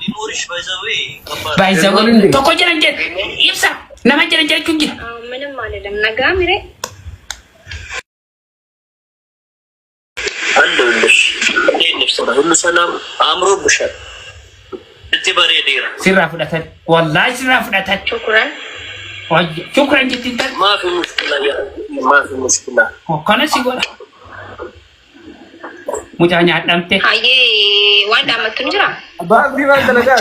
ሚሞሪሽ ባይዘዌ ተቆ ጀነጀ ይብሳ ነማ ጀነጀ ኩጂ ምንም አይደለም ነጋምሬ አለልሽ እንዴት ነው ሁሉ ሰላም አምሮብሻል እንት በሬዲራ ሲራፍዳታል والله ሲራፍዳታል شكرا شكرا جدا ما في مشكله يا ما في مشكله كان سيقول مجاني عدمتي هاي وين دامت نجرا باب دي ما تلقى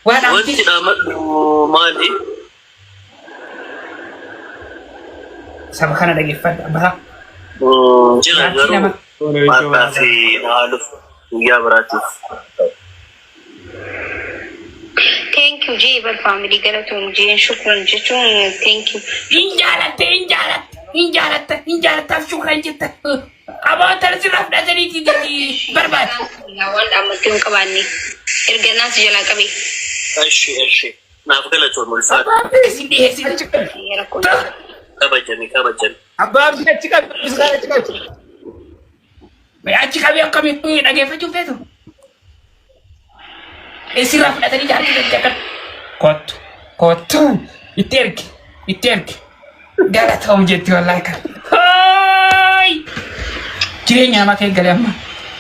وانت دامت مالي سبخنا دقي فد بها جرا ما في الف يا براتي ثانك يو جي بالفاميلي قالتهم جي شكرا جيتون ثانك يو انجالت شكرا جدا ابا ترسي رفنا تريتي دي برباد لا وين دامتهم كباني ارجع ناس جلا كبي ايش ما فكرت الملفات سيدي كبجني عباب دي تشكا تشكا يا تشكا بيا كمي دغه فجو فيتو اسي رفنا تري جاري دكر كوت يترك غلطهم جتي والله هاي جينيا ما كاي غليما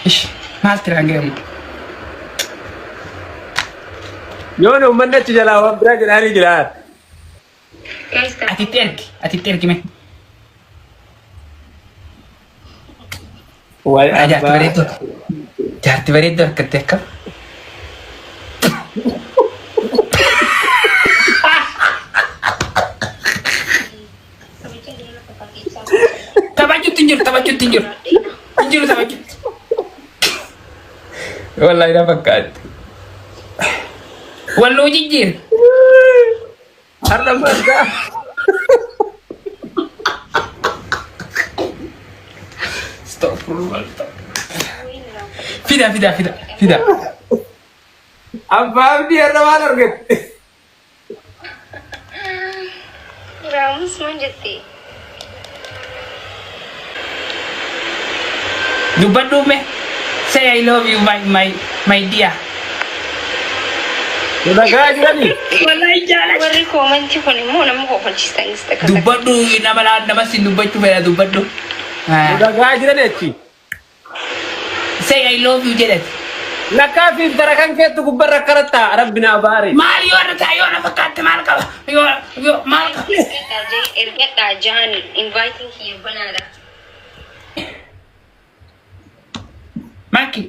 ايش ما ترانغيم يونو منت جلا وبراج الهري جلا اتترك مي واي جات بريدو كتك تبجو والله لا فكرت والله جيجير هذا مرجع استغفر الله فدا عباب دي انا ما ارقد رامس من جتي Dume, say I love you, my dear. udah gaji nih Wallahi jalan. وري كومنتي كوني مو نمو فالشيستا استك Dubadu nama si dubatu bela dubadu. udah gaji nih Ci Say I love you jedet. la kafi tarakan ke tu gubar karata rabbina bari Mario na fakat malka. Yo malka. ارجع جان inviting here banana Maki.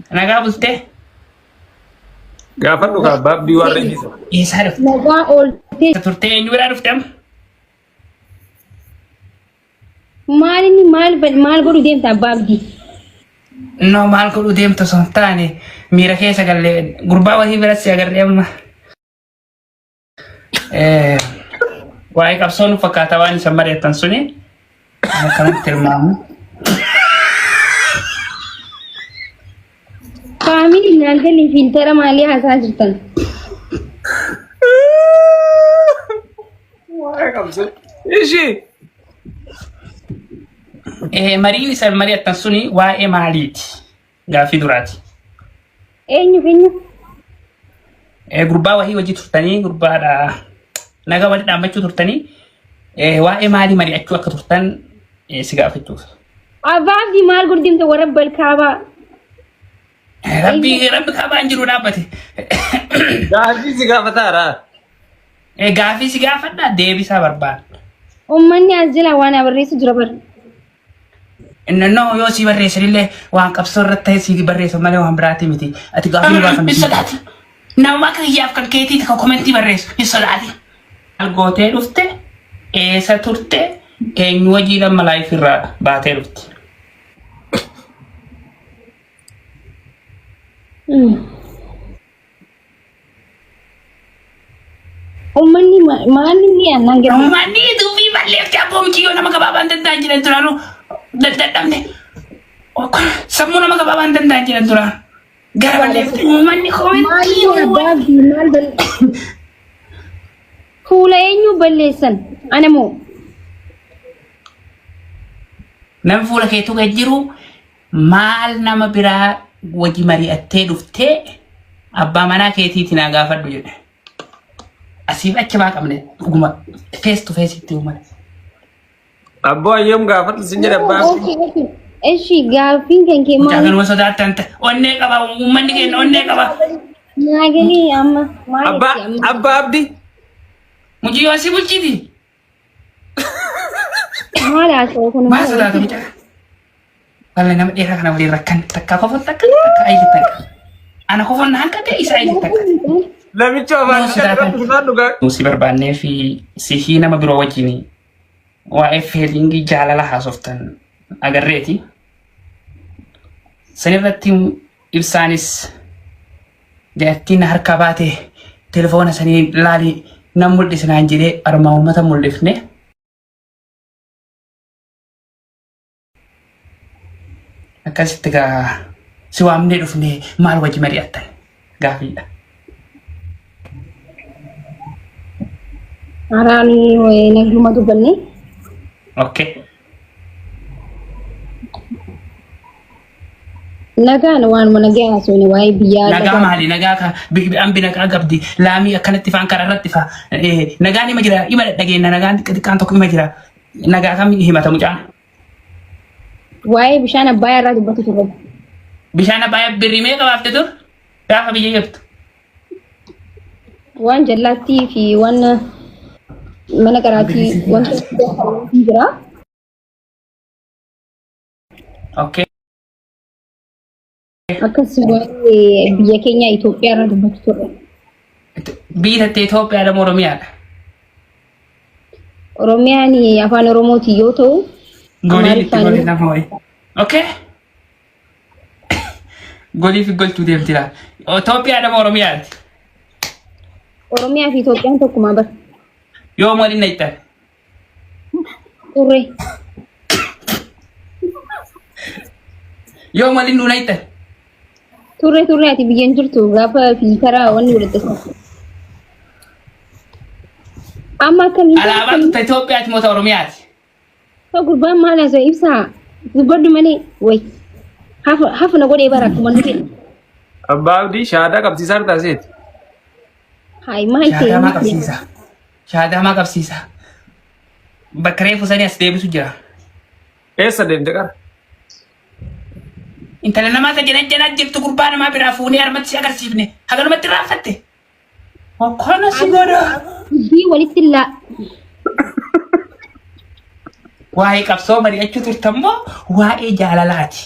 Naga buste. gafan lu kabab di warna ini Yes, harus. Naga all Turte nyura ruftam. maal godhu deemta abbaabdi. No maal godhu deemta sontaane miira keessa galle gurbaa wahii biratti agarree amma. Waa'ee qabsoon fakkaata waan isa mari'atan suni akkanatti tilmaamu. Faamili nyaangalli filtera maalii haasaa jirtan? ishi Marii isa mari'atan suni waa'ee maaliiti? Gaaffii duraati. Eenyu? Gurbaa wahii wajji turtanii gurbaadha naga wali dhaabbachuu turtanii waa'ee maalii mari'achuu akka turtan si gaafachuuf. Abbaabdi maal godhu deemta warra balkaabaa? Rabbi kaabaan jiru dhaabbate. gaji si gafatara Gaaffii si gaafadha deebisaa barbaada. Uummanni as jala waan barreessu jira bar. Innoo yoo si barreessanillee waan qabsoo irratti ta'e si barreessan malee waan biraati miti. Ati gaaffii nu gaafannu. Hin sodaati. Nama akka hiyyaaf kan keetii takka komentii barreessu hin sodaati. Algootee dhufte eessa turte eenyu wajii lamma laayif irraa baatee dhufte. Uummanni maalli ni aannan gadi. Uummanni dubbii balleeffte abboon kiyyoo nama gabaabaan danda'an jiran duraanuu dadhabne. Sammuu nama gabaabaan danda'an jiran duraan gara balleeffte uummanni komentii. Abbaabdi maal fuula eenyu balleessan? Ana moo? Nam fuula keetu gad jiru maal nama biraa wajji mari'attee dhuftee abbaa manaa keetiitti naa gaafadhu jedhe. Asiif achi baa qabne dhuguma face to face itti uumame. Abboo ayyam gaafadhu sin jedha abbaa. Eshi gaaffiin kan kee maal? Jaakan wasa daatan onnee qaba uummanni keenya onnee qaba. Naaganii amma maal? Abbaa abdi. Mujiyyoo asii bulchiti. Maal haasa'u kun? Maal sodaatu mucaa? Walla nama dheeraa kana waliin rakkan takka kofon takka ayi takka. Ana kofon naan kadde isa ayi takka. Namicha afaan dhugaa. Nusi barbaannee fi sihii nama biroo wajjin waa'ee feelingii jaalala haasoftan agarreeti. Sanirratti ibsaanis jaattiin harka baatee telefoona sanii laali nam mul'isnaan jedhee armaa uummata mul'ifne. Akkasitti gaa si waamnee dhufnee maal wajji mari'attan gaafiidha. Araani naguma dubbanne. Okay. Nagaan waan mana gahaa sooni waa'ee biyyaa. Nagaa maali nagaa ka ambi nagaa qabdi laamii akkanatti faan karaa irratti fa nagaan ima jira ima dhageenya nagaan xiqqaan tokko ima jira nagaa kam himata mucaan. Waa'ee bishaan abbayaa irraa dubbatu turre. Bishaan abbayaa birrii meeqa baafte tur gaafa biyya jirtu. Waan jallaattii fi waan mana garaatii wanta jira. Okay. Akkasii waa'ee biyya keenya Itoophiyaa irraa dubbatu turre. Biyya Itoophiyaa dha Oromiyaadha. Oromiyaan afaan Oromooti yoo ta'u. Golii nama wayi. Okay. Golii fi goltuu deemtira. Itoophiyaa dha Oromiyaati. Oromiyaa fi Itoophiyaan tokkuma bar. Yoo waliin na ittaan. Turre. Yoo waliin nu na ittaan. Turre ati biyyan jirtu gaafa fi karaa wanni walitti amma akkamiin alaabaan Itoophiyaati moo Oromiyaati? gurbaan maal haasa'u ibsaa dubbadhu malee way hafa na godhee bara akkuma nuti. Abbaa abdii shaadaa qabsiisaa taasiseeti. Hayi maal ta'e? Shaadaa maa qabsiisa? Shaadaa maa qabsiisa? Bakka reefu sanii as deebisu jira. Eessa deemte qara? Intala namaa tajaajilan jirtu gurbaa namaa biraa fuunee harmatti si agarsiifne hagalumatti raaffatte. Okkona si godha. Bii walitti illaa. Waa'ee qabsoo mari'achuu turtammoo waa'ee jaalalaati.